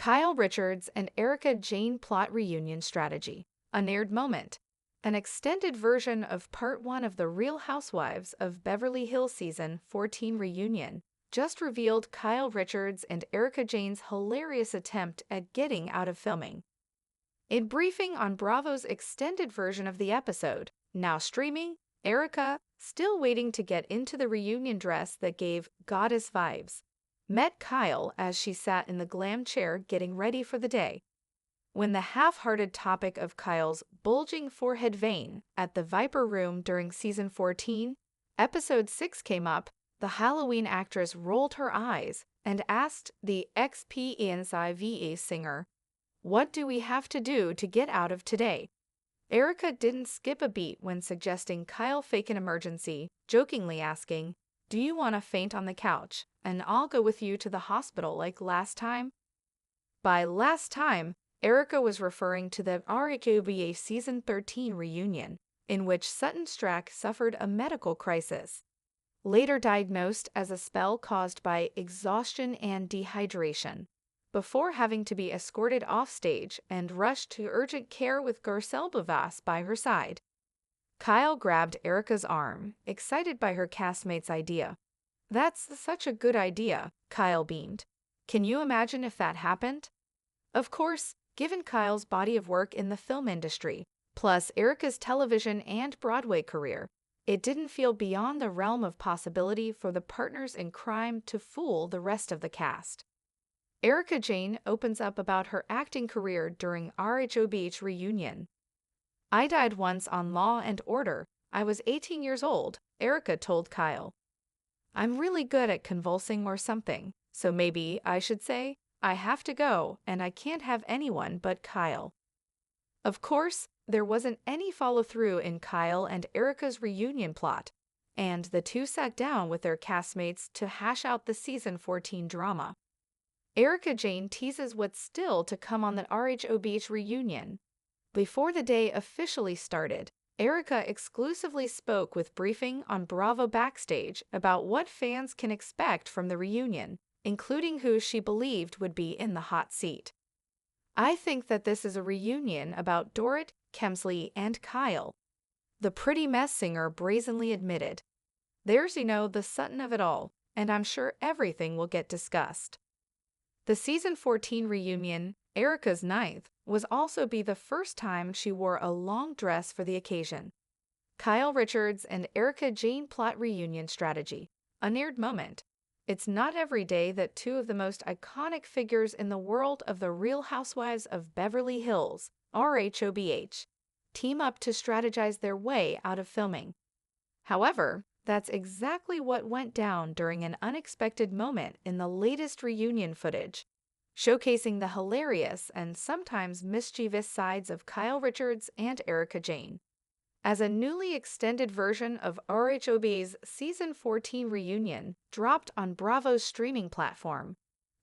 Kyle Richards and Erika Jayne plot reunion strategy. Unaired moment. An extended version of Part 1 of the Real Housewives of Beverly Hills Season 14 reunion just revealed Kyle Richards and Erika Jayne's hilarious attempt at getting out of filming. In briefing on Bravo's extended version of the episode, now streaming, Erika, still waiting to get into the reunion dress that gave goddess vibes, met Kyle as she sat in the glam chair getting ready for the day. When the half-hearted topic of Kyle's bulging forehead vein at the Viper Room during Season 14, Episode 6 came up, the Halloween actress rolled her eyes and asked the XPENSIVA singer, "What do we have to do to get out of today?" Erika didn't skip a beat when suggesting Kyle fake an emergency, jokingly asking, "Do you want to faint on the couch, and I'll go with you to the hospital like last time?" By last time, Erika was referring to the RHOBH Season 13 reunion, in which Sutton Stracke suffered a medical crisis. Later diagnosed as a spell caused by exhaustion and dehydration, before having to be escorted offstage and rushed to urgent care with Garcelle Bavas by her side. Kyle grabbed Erika's arm, excited by her castmate's idea. "That's such a good idea," Kyle beamed. "Can you imagine if that happened?" Of course, given Kyle's body of work in the film industry, plus Erika's television and Broadway career, it didn't feel beyond the realm of possibility for the partners in crime to fool the rest of the cast. Erika Jayne opens up about her acting career during RHOBH reunion. "I died once on Law and Order. I was 18 years old," Erika told Kyle. "I'm really good at convulsing or something, so maybe I should say, I have to go and I can't have anyone but Kyle." Of course, there wasn't any follow-through in Kyle and Erika's reunion plot, and the two sat down with their castmates to hash out the Season 14 drama. Erika Jayne teases what's still to come on the RHOBH reunion. Before the day officially started, Erika exclusively spoke with briefing on Bravo Backstage about what fans can expect from the reunion, including who she believed would be in the hot seat. "I think that this is a reunion about Dorit, Kemsley, and Kyle," the Pretty Mess singer brazenly admitted. "There's, the Sutton of it all, and I'm sure everything will get discussed." The Season 14 reunion, Erika's 9th, was also be the first time she wore a long dress for the occasion. Kyle Richards and Erika Jayne plot reunion strategy. Unaired moment. It's not every day that two of the most iconic figures in the world of the Real Housewives of Beverly Hills, RHOBH, team up to strategize their way out of filming. However, that's exactly what went down during an unexpected moment in the latest reunion footage, showcasing the hilarious and sometimes mischievous sides of Kyle Richards and Erika Jayne. As a newly extended version of RHOBH's Season 14 reunion dropped on Bravo's streaming platform,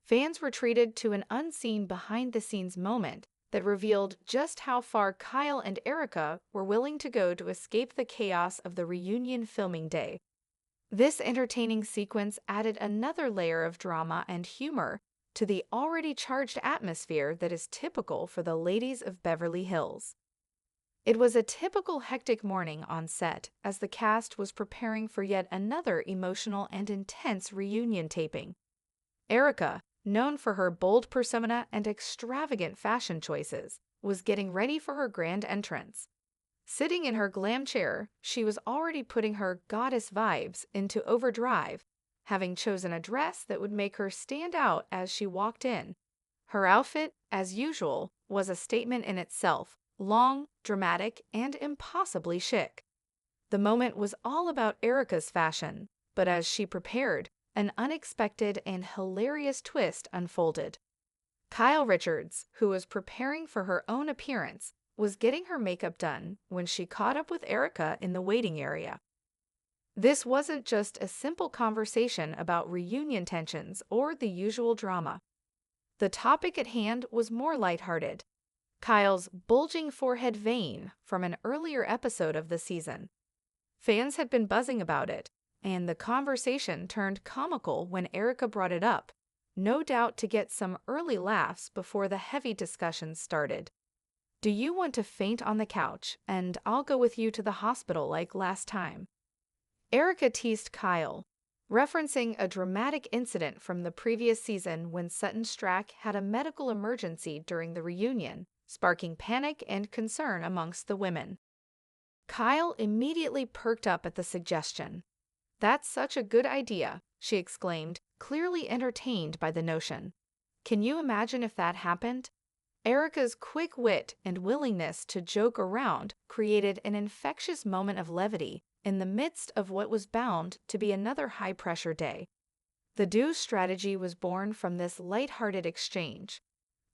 fans were treated to an unseen behind-the-scenes moment that revealed just how far Kyle and Erika were willing to go to escape the chaos of the reunion filming day. This entertaining sequence added another layer of drama and humor to the already charged atmosphere that is typical for the ladies of Beverly Hills. It was a typical hectic morning on set as the cast was preparing for yet another emotional and intense reunion taping. Erika, known for her bold persona and extravagant fashion choices, was getting ready for her grand entrance. Sitting in her glam chair, she was already putting her goddess vibes into overdrive, having chosen a dress that would make her stand out as she walked in. Her outfit, as usual, was a statement in itself, long, dramatic, and impossibly chic. The moment was all about Erika's fashion, but as she prepared, an unexpected and hilarious twist unfolded. Kyle Richards, who was preparing for her own appearance, was getting her makeup done when she caught up with Erika in the waiting area. This wasn't just a simple conversation about reunion tensions or the usual drama. The topic at hand was more lighthearted. Kyle's bulging forehead vein from an earlier episode of the season. Fans had been buzzing about it, and the conversation turned comical when Erika brought it up, no doubt to get some early laughs before the heavy discussions started. "Do you want to faint on the couch, and I'll go with you to the hospital like last time?" Erika teased Kyle, referencing a dramatic incident from the previous season when Sutton Strack had a medical emergency during the reunion, sparking panic and concern amongst the women. Kyle immediately perked up at the suggestion. "That's such a good idea," she exclaimed, clearly entertained by the notion. "Can you imagine if that happened?" Erika's quick wit and willingness to joke around created an infectious moment of levity in the midst of what was bound to be another high-pressure day. The duo's strategy was born from this light-hearted exchange.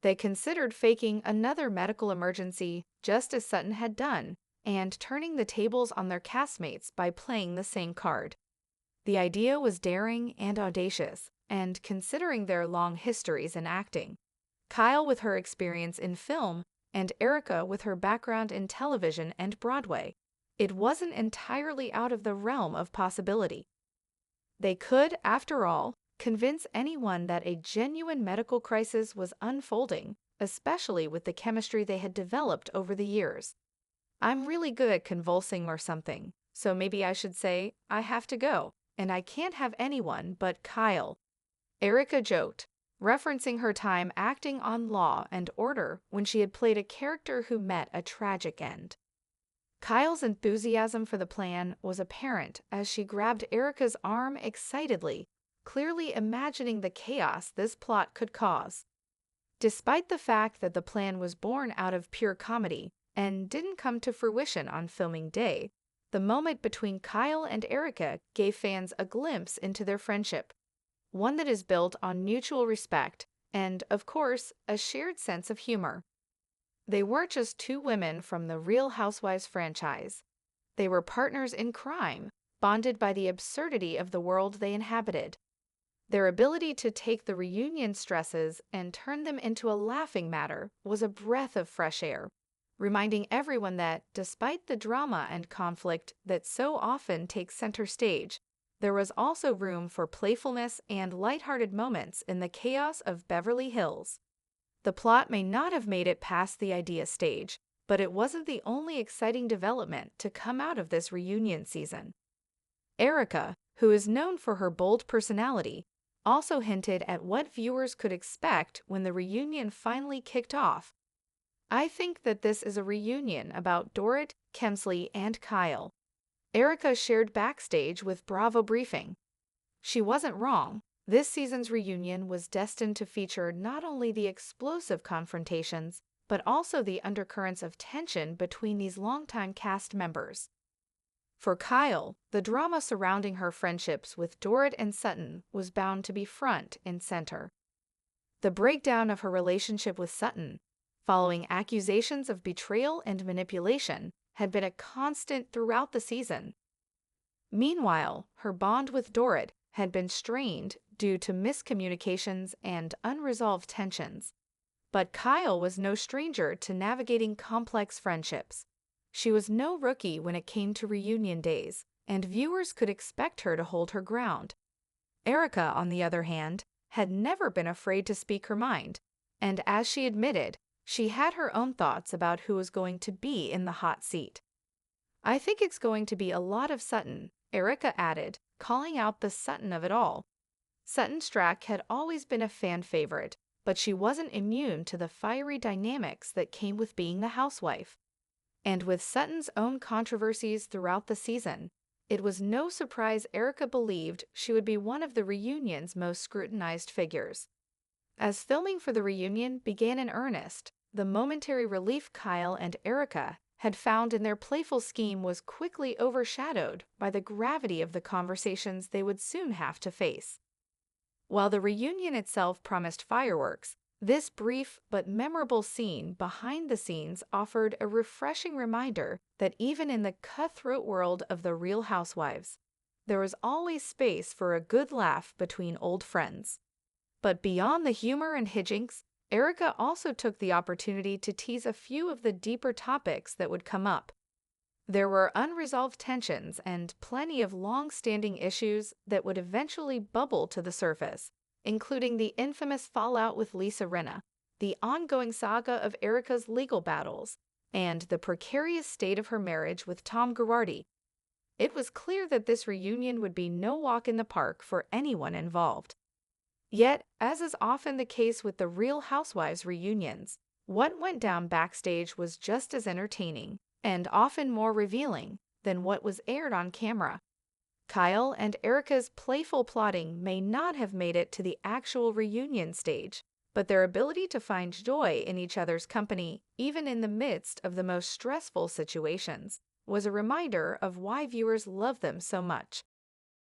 They considered faking another medical emergency just as Sutton had done, and turning the tables on their castmates by playing the same card. The idea was daring and audacious, and considering their long histories in acting, Kyle with her experience in film and Erika with her background in television and Broadway, it wasn't entirely out of the realm of possibility. They could, after all, convince anyone that a genuine medical crisis was unfolding, especially with the chemistry they had developed over the years. "I'm really good at convulsing or something, so maybe I should say I have to go, and I can't have anyone but Kyle," Erika joked, referencing her time acting on Law and Order when she had played a character who met a tragic end. Kyle's enthusiasm for the plan was apparent as she grabbed Erika's arm excitedly, clearly imagining the chaos this plot could cause. Despite the fact that the plan was born out of pure comedy and didn't come to fruition on filming day, the moment between Kyle and Erika gave fans a glimpse into their friendship, one that is built on mutual respect and, of course, a shared sense of humor. They weren't just two women from the Real Housewives franchise. They were partners in crime, bonded by the absurdity of the world they inhabited. Their ability to take the reunion stresses and turn them into a laughing matter was a breath of fresh air, reminding everyone that, despite the drama and conflict that so often takes center stage, there was also room for playfulness and lighthearted moments in the chaos of Beverly Hills. The plot may not have made it past the idea stage, but it wasn't the only exciting development to come out of this reunion season. Erika, who is known for her bold personality, also hinted at what viewers could expect when the reunion finally kicked off. "I think that this is a reunion about Dorit, Kemsley, and Kyle," Erika shared backstage with Bravo Briefing. She wasn't wrong. This season's reunion was destined to feature not only the explosive confrontations, but also the undercurrents of tension between these longtime cast members. For Kyle, the drama surrounding her friendships with Dorit and Sutton was bound to be front and center. The breakdown of her relationship with Sutton, following accusations of betrayal and manipulation, had been a constant throughout the season. Meanwhile, her bond with Dorit had been strained due to miscommunications and unresolved tensions. But Kyle was no stranger to navigating complex friendships. She was no rookie when it came to reunion days, and viewers could expect her to hold her ground. Erika, on the other hand, had never been afraid to speak her mind, and as she admitted, she had her own thoughts about who was going to be in the hot seat. "I think it's going to be a lot of Sutton," Erika added, calling out the Sutton of it all. Sutton Strack had always been a fan favorite, but she wasn't immune to the fiery dynamics that came with being the housewife. And with Sutton's own controversies throughout the season, it was no surprise Erika believed she would be one of the reunion's most scrutinized figures. As filming for the reunion began in earnest, the momentary relief Kyle and Erika had found in their playful scheme was quickly overshadowed by the gravity of the conversations they would soon have to face. While the reunion itself promised fireworks, this brief but memorable scene behind the scenes offered a refreshing reminder that even in the cutthroat world of the Real Housewives, there was always space for a good laugh between old friends. But beyond the humor and hijinks, Erika also took the opportunity to tease a few of the deeper topics that would come up. There were unresolved tensions and plenty of long-standing issues that would eventually bubble to the surface, including the infamous fallout with Lisa Rinna, the ongoing saga of Erika's legal battles, and the precarious state of her marriage with Tom Girardi. It was clear that this reunion would be no walk in the park for anyone involved. Yet, as is often the case with the Real Housewives reunions, what went down backstage was just as entertaining, and often more revealing, than what was aired on camera. Kyle and Erika's playful plotting may not have made it to the actual reunion stage, but their ability to find joy in each other's company, even in the midst of the most stressful situations, was a reminder of why viewers love them so much.